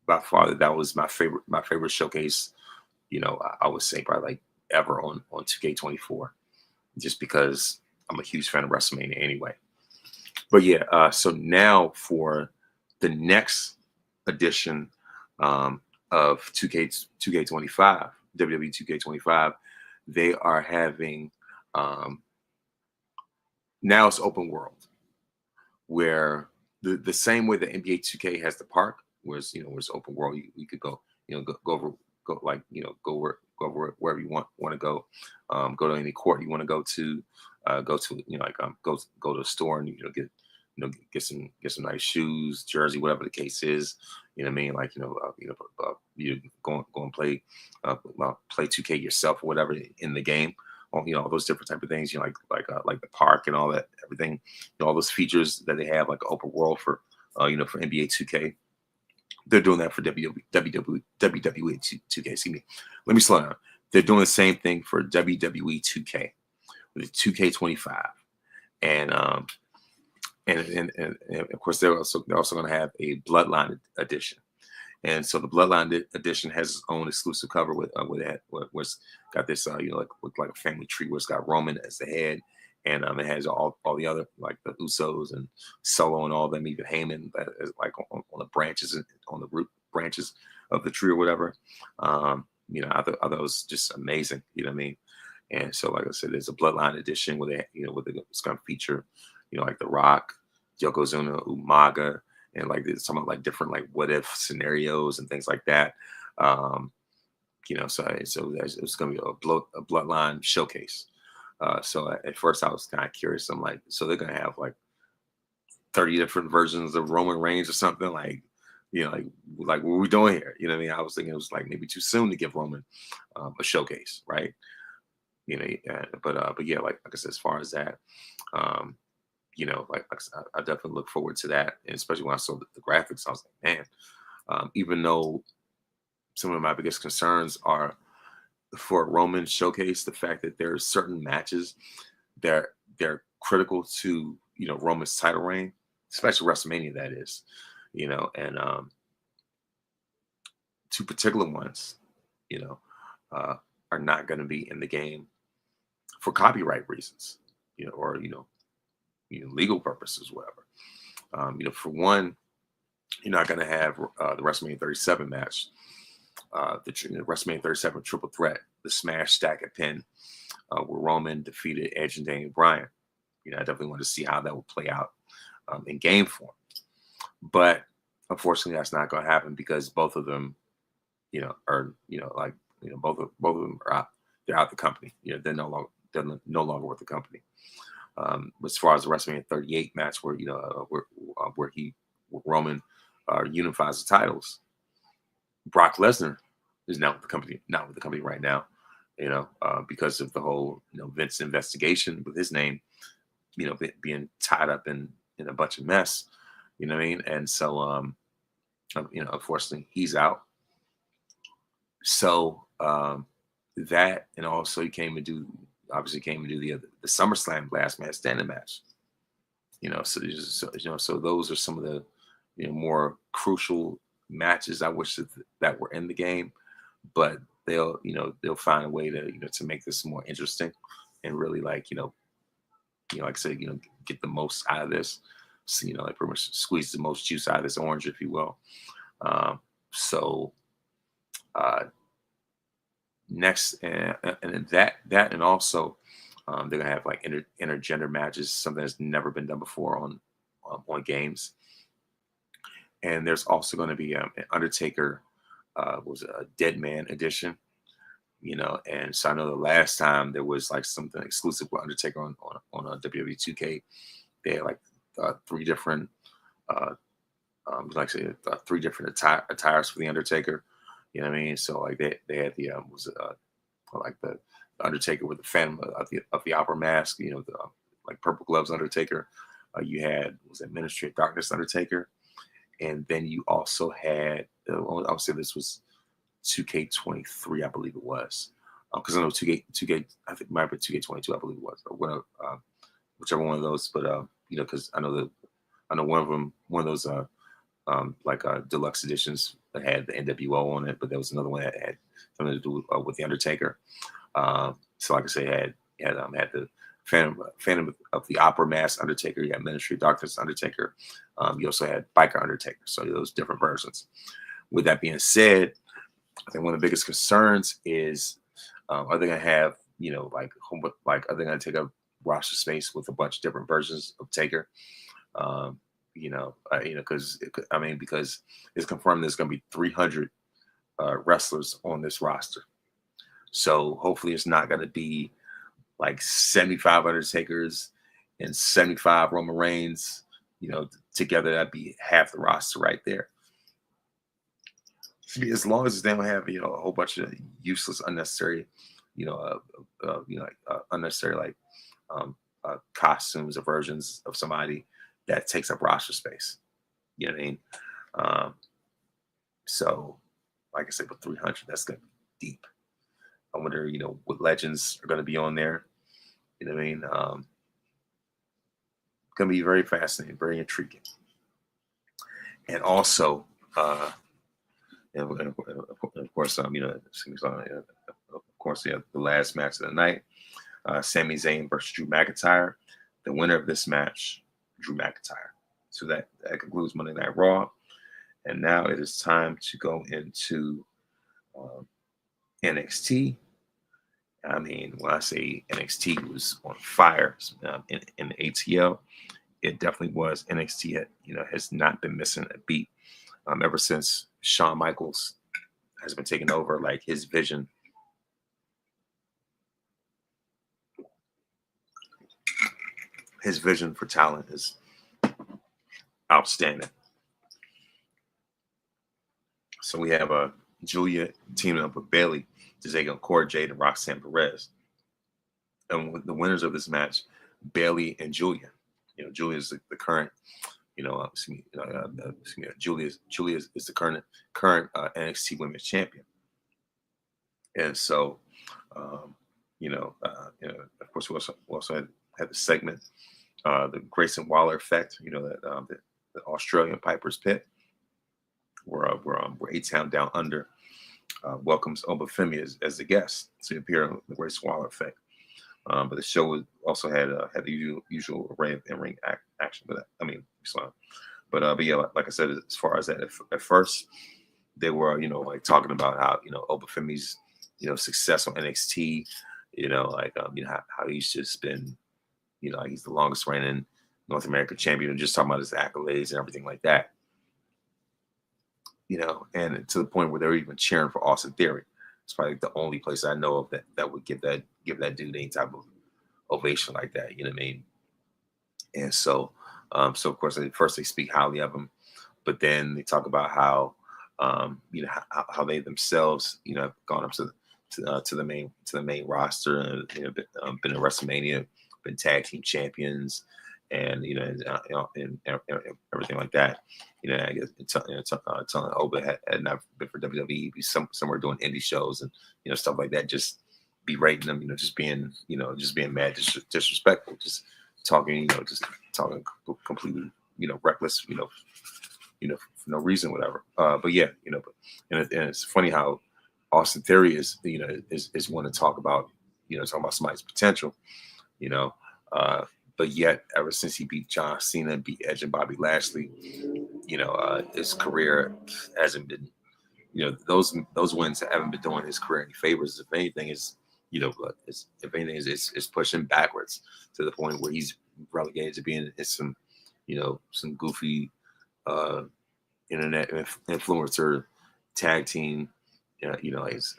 by far that was my favorite showcase. I would say probably like ever on 2K24, just because I'm a huge fan of WrestleMania anyway. But yeah, so now for the next edition of 2K25, WWE 2K25, they are having now it's open world, where the same way the NBA 2K has the park, whereas where it's open world, you could go, go like wherever you want to go, go to any court you want to go to, go to the store and get some nice shoes, jersey, whatever the case is. You know what I mean? Like you go and play 2K yourself or whatever in the game. All those different type of things. Like the park and all that, everything. All those features that they have, like open world for for NBA 2K. They're doing that for WWE 2K. Excuse me. Let me slow down. They're doing the same thing for WWE 2K with 2K25, and of course they're also going to have a Bloodline edition. And so the Bloodline edition has its own exclusive cover with what's got this look like a family tree where it's got Roman as the head, and it has all the other, like the Usos and Solo and all them, even Heyman, like on the branches and on the root branches of the tree or whatever. I thought it was just amazing. You know what I mean? And so, like I said, there's a Bloodline edition where it's going to feature like The Rock, Yokozuna, Umaga, and like there's some like different like what if scenarios and things like that. So it's going to be a Bloodline showcase. So at first I was kind of curious. I'm like, so they're going to have like 30 different versions of Roman Reigns or something. Like what are we doing here? You know what I mean? I was thinking it was like maybe too soon to give Roman a showcase, right? But yeah, like I said, as far as that, um, like I said, I definitely look forward to that, and especially when I saw the graphics, I was like, man, even though some of my biggest concerns are for a Roman showcase, the fact that there are certain matches that they're critical to Roman's title reign, especially WrestleMania, that is, and two particular ones, you know, uh, are not going to be in the game for copyright reasons, or legal purposes, whatever. For one, you're not going to have the WrestleMania 37 match, the WrestleMania 37 Triple Threat, the Smash Stack at Pin, where Roman defeated Edge and Daniel Bryan. I definitely want to see how that will play out in game form. But unfortunately, that's not going to happen because both of them, both of them are out. They're out the company. They're no longer with the company. As far as the WrestleMania 38 match, where Roman unifies the titles, Brock Lesnar is not with the company right now. Because of the whole Vince investigation with his name, being tied up in a bunch of mess. You know what I mean? And so, unfortunately, he's out. So that, and also he came to do the SummerSlam last man standing match. So those are some of the more crucial matches I wish that were in the game, but they'll find a way to make this more interesting and really like I said, get the most out of this. So, like pretty much squeeze the most juice out of this orange, if you will. Next, and that, and also they're gonna have like intergender matches, something that's never been done before on games. And there's also going to be an Undertaker was a Dead Man edition, and so I know the last time there was like something exclusive with Undertaker on WWE 2K. They had like three different three different attires for the Undertaker. You know what I mean? So like they had the like the Undertaker with the Phantom of the Opera mask. The like purple gloves Undertaker. You had Ministry of Darkness Undertaker, and then you also had I would say this was 2K23, I believe it was, because I know 2K I think it might be 2K22, I believe it was, or whatever, whichever one of those. But because I know one of those deluxe editions that had the NWO on it, but there was another one that had something to do with the Undertaker. So like I say, had the Phantom of the Opera mask Undertaker. You had Ministry of Darkness Undertaker. You also had Biker Undertaker. So those different versions. With that being said, I think one of the biggest concerns is are they going to have are they going to take up roster space with a bunch of different versions of Taker? Because it's confirmed there's going to be 300 wrestlers on this roster. So hopefully it's not going to be like 75 Undertakers and 75 Roman Reigns. Together that'd be half the roster right there. As long as they don't have a whole bunch of useless, unnecessary, unnecessary costumes or versions of somebody that takes up roster space. You know what I mean? So, like I said, with 300, that's going to be deep. I wonder, what legends are going to be on there. You know what I mean? Going to be very fascinating, very intriguing. And also, and of course, the last match of the night, Sami Zayn versus Drew McIntyre. The winner of this match, Drew McIntyre. So that concludes Monday Night Raw. And now it is time to go into NXT. I mean, when I say NXT was on fire in the ATL, it definitely was. NXT has not been missing a beat ever since Shawn Michaels has been taking over. Like his vision for talent is outstanding. So we have Julia teaming up with Bailey to take on Cora Jade and Roxanne Perez. And the winners of this match, Bailey and Julia. Julia is the current. Julia is the current NXT Women's Champion. And so, of course, we also had the segment, the Grayson Waller effect. The Australian Piper's Pit, where A-Town Down Under welcomes Obafemi as the guest to appear on the Grayson Waller effect. But the show also had the usual array of in-ring action. But yeah, like I said, as far as that, at first they were talking about how Obafemi's success on NXT, how he's just been he's the longest reigning North American champion, and just talking about his accolades and everything like that. And to the point where they're even cheering for Austin Theory. It's probably the only place I know of that would give that dude any type of ovation like that. You know what I mean? And so of course, at first they speak highly of him, but then they talk about how how they themselves have gone up to the main roster and been in WrestleMania, been tag team champions, and and everything like that. I guess telling Oba had not been for WWE, be somewhere doing indie shows and stuff like that, just berating them, just being mad, disrespectful, just talking completely reckless, for no reason, whatever. But yeah, and it's funny how Austin Theory is one to talk about somebody's potential, but yet ever since he beat John Cena, beat Edge and Bobby Lashley, his career hasn't been, those wins haven't been doing his career any favors. If anything, it's pushing backwards to the point where he's relegated to being in some goofy internet influencer tag team,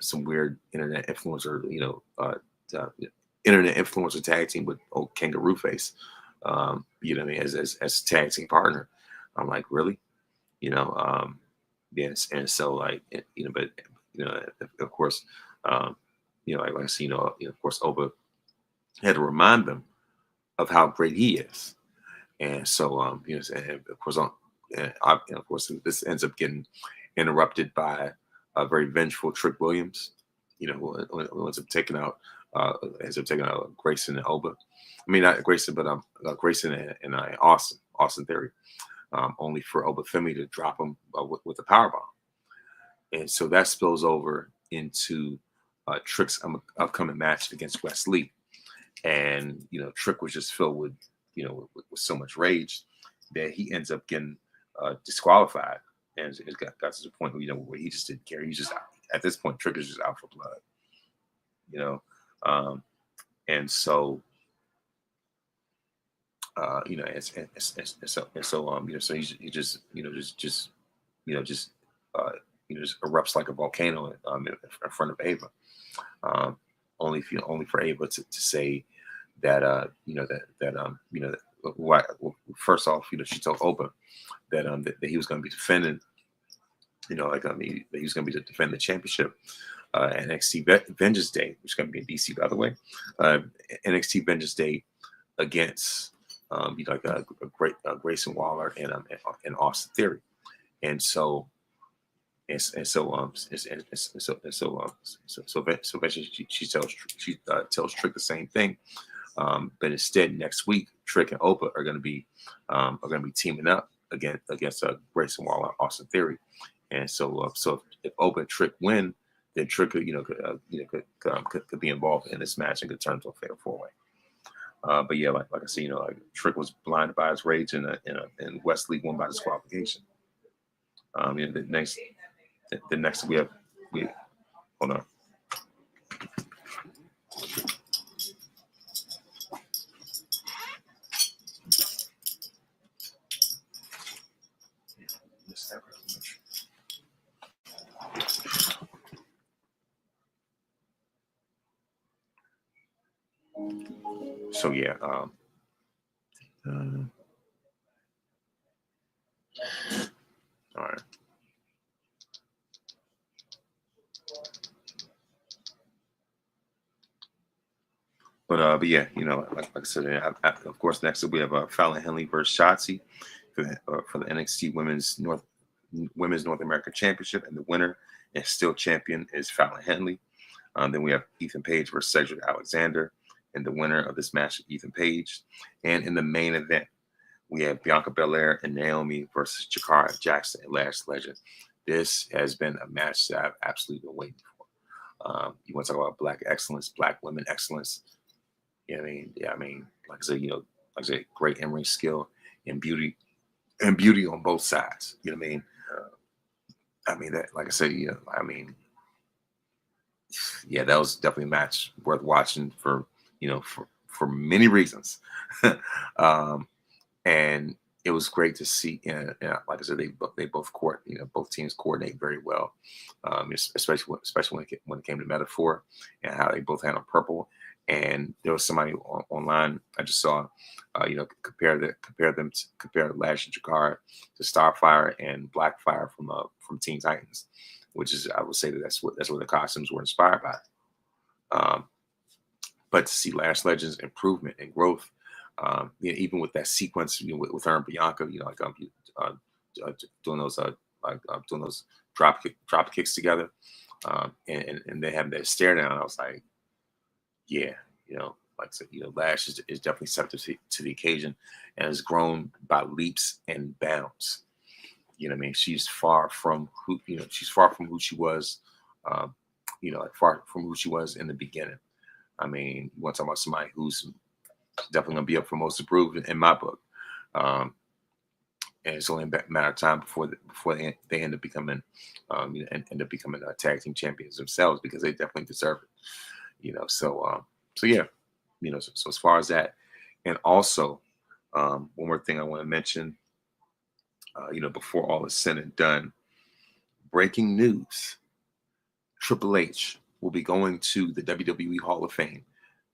some weird internet influencer, internet influencer tag team with old Kangaroo Face, as tag team partner. I'm like, really? Yes. And so but of course, like I see, of course, Oba had to remind them of how great he is. And so, and of course, this ends up getting interrupted by a very vengeful Trick Williams, who ends up taking out Grayson and Oba. I mean, not Grayson, but Grayson and Austin Theory, only for Obafemi to drop him with a powerbomb. And so that spills over into Trick's upcoming match against Wes Lee. And, Trick was just filled with so much rage that he ends up getting disqualified. And it got to the point where he just didn't care. He's just, at this point, Trick is just out for blood, and so, so he just erupts like a volcano in front of Ava. Only for Ava to say that first off, she told Oba that he was going to be defending, that he was going to be to defend the championship NXT Vengeance Day, which is going to be in DC, by the way. NXT Vengeance Day against Grayson Waller and Austin Theory, and so eventually she tells Trick the same thing, but instead next week Trick and Oba are going to be teaming up against Grayson Waller and Austin Theory, and so if Oba and Trick win, then Trick could be involved in this match and could turn to a fatal four-way. But yeah, like I said, Trick was blinded by his rage, and Wes Lee won by disqualification. The next we hold on. So yeah, All right. But yeah, like I said, of course, next up we have Fallon Henley versus Shotzi for the NXT Women's North American Championship, and the winner and still champion is Fallon Henley. Then we have Ethan Page versus Cedric Alexander, and the winner of this match is Ethan Page. And in the main event, we have Bianca Belair and Naomi versus Jakara Jackson and Lash Legend. This has been a match that I've absolutely been waiting for. You want to talk about black excellence, black women excellence. You know what I mean? Yeah, I mean, like I said, like I said, great in-ring skill and beauty on both sides. You know what I mean? I mean that, like I said, I mean, yeah, that was definitely a match worth watching for many reasons. um, and it was great to see. Like I said, they both both teams coordinate very well, especially when it came to Metaphor and how they both handled Purple. And there was somebody online I just saw, compare Lash and Jakar to Starfire and Blackfire from Teen Titans, which is, I would say that's what the costumes were inspired by. Um, but to see Lash Legends improvement and growth, even with that sequence, with her and Bianca, uh, doing those doing those drop kicks together, and they have that stare down. I was like, yeah, like I said, Lash is definitely stepped to the occasion and has grown by leaps and bounds. You know what I mean? She's far from who she was, like far from who she was in the beginning. I mean, you want to talk about somebody who's definitely going to be up for most improved in my book. Um, and it's only a matter of time before they end up becoming, end up becoming tag team champions themselves, because they definitely deserve it. So yeah, so as far as that, and also one more thing I want to mention, before all is said and done, breaking news: Triple H will be going to the WWE Hall of Fame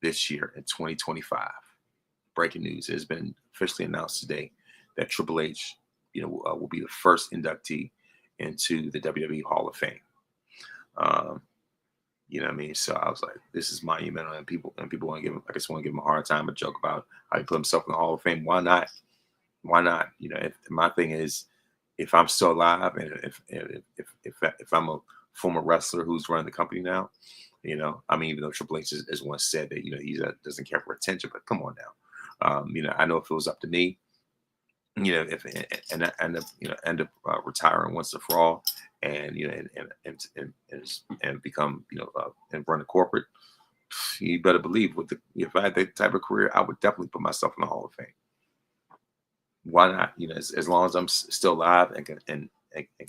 this year in 2025. Breaking news: it has been officially announced today that Triple H, will be the first inductee into the WWE Hall of Fame. Um, you know what I mean? So I was like, this is monumental, and people want to give him, I just want to give him a hard time, a joke about how he put himself in the Hall of Fame. Why not? Why not? My thing is, if I'm still alive, and if I'm a former wrestler who's running the company now, I mean, even though Triple H has once said that he doesn't care for attention, but come on now. I know if it was up to me, if and I end up retiring once and for all, and and become and run a corporate, you better believe if I had that type of career, I would definitely put myself in the Hall of Fame. Why not? As long as I'm still alive and can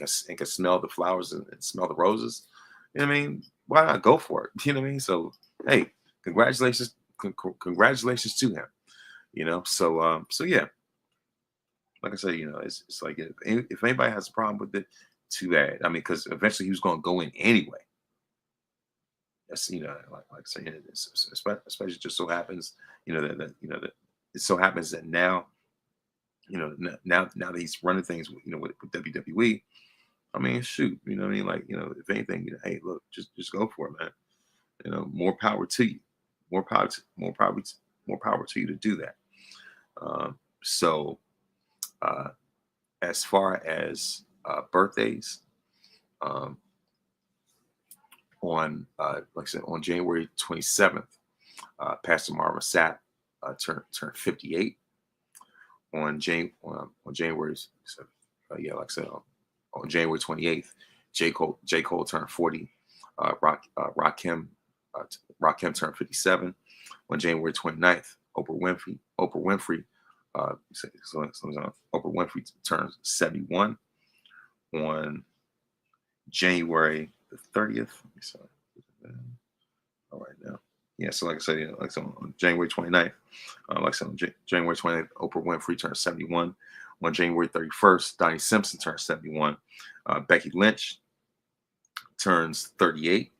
smell the flowers and smell the roses, you know what I mean? Why not go for it? You know what I mean? So hey, congratulations, congratulations to him. So yeah, like I said, it's like if anybody has a problem with it, too bad. I mean, because eventually he was going to go in anyway. That's like I say, especially just so happens, that it so happens that now, now that he's running things, with WWE. I mean, shoot, what I mean? Like, if anything, hey, look, just go for it, man. More power to you, more power to you to do that. So, uh, as far as birthdays, um, like I said, on January 27th, Pastor Marvin Sapp turned 58. On January, yeah, like I said, on January 28th, J Cole turned 40. Rakim turned 57. On January 29th, Oprah Winfrey Oprah Winfrey turns 71. On January the 30th. Let me see. All right now. Yeah, so like I said, like I said, on January 29th, like I said, on January 29th, Oprah Winfrey turned 71. On January 31st, Donnie Simpson turned 71. Becky Lynch turns 38.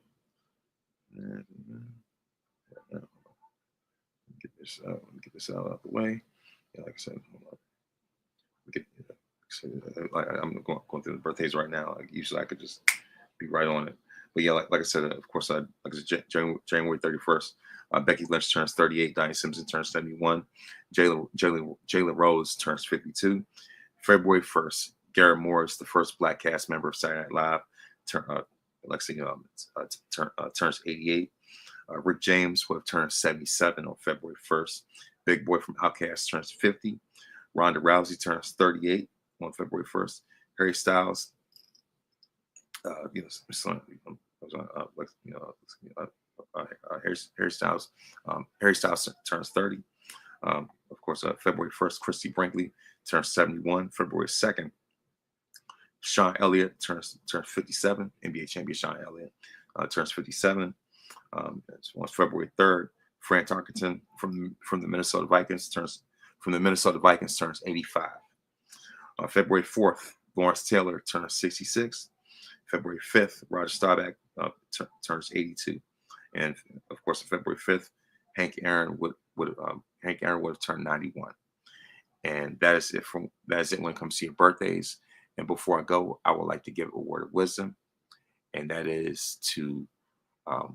Get this out of the way. Yeah, like I said, hold on. I'm going through the birthdays right now. Like, usually I could just be right on it. But yeah, like I said, of course, like I said, January 31st, Becky Lynch turns 38. Donnie Simpson turns 71. Jayla Rose turns 52. February 1st, Garrett Morris, the first Black cast member of Saturday Night Live, turns 88. Rick James will have turned 77 on February 1st. Big Boy from Outkast turns 50. Ronda Rousey turns 38 on February 1st. Harry Styles, Harry Styles, Harry Styles turns 30. Of course, February 1st, Christy Brinkley turns 71. February 2nd, Sean Elliott turns 57. NBA champion Sean Elliott turns 57. On February 3rd, Fran Tarkenton from the Minnesota Vikings turns 85. February 4th, Lawrence Taylor turns 66. February 5th, Roger Staubach turns 82. And of course, on February 5th, Hank Aaron would have turned 91. And that is it when it comes to your birthdays. And before I go, I would like to give a word of wisdom, and that is to of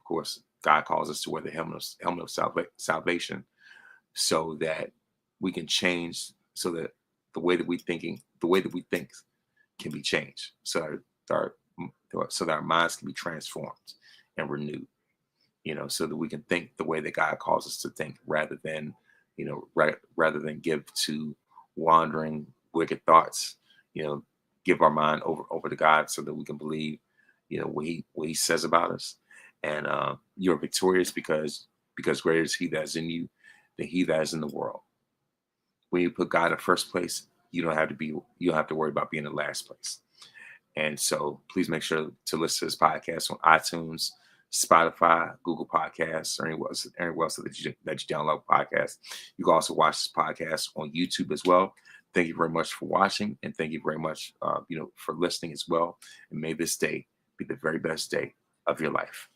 course, God calls us to wear the helmet of salvation, so that we can change, so that the way that we think can be changed, so that our minds can be transformed and renewed, so that we can think the way that God calls us to think, rather than give to wandering, wicked thoughts. Give our mind over to God, so that we can believe, what he says about us. And you're victorious because greater is he that is in you than he that is in the world. When you put God in first place, you don't have to worry about being in last place. And so please make sure to listen to this podcast on iTunes, Spotify, Google Podcasts, or anywhere else that you download podcasts. You can also watch this podcast on YouTube as well. Thank you very much for watching, and thank you very much, for listening as well. And may this day be the very best day of your life.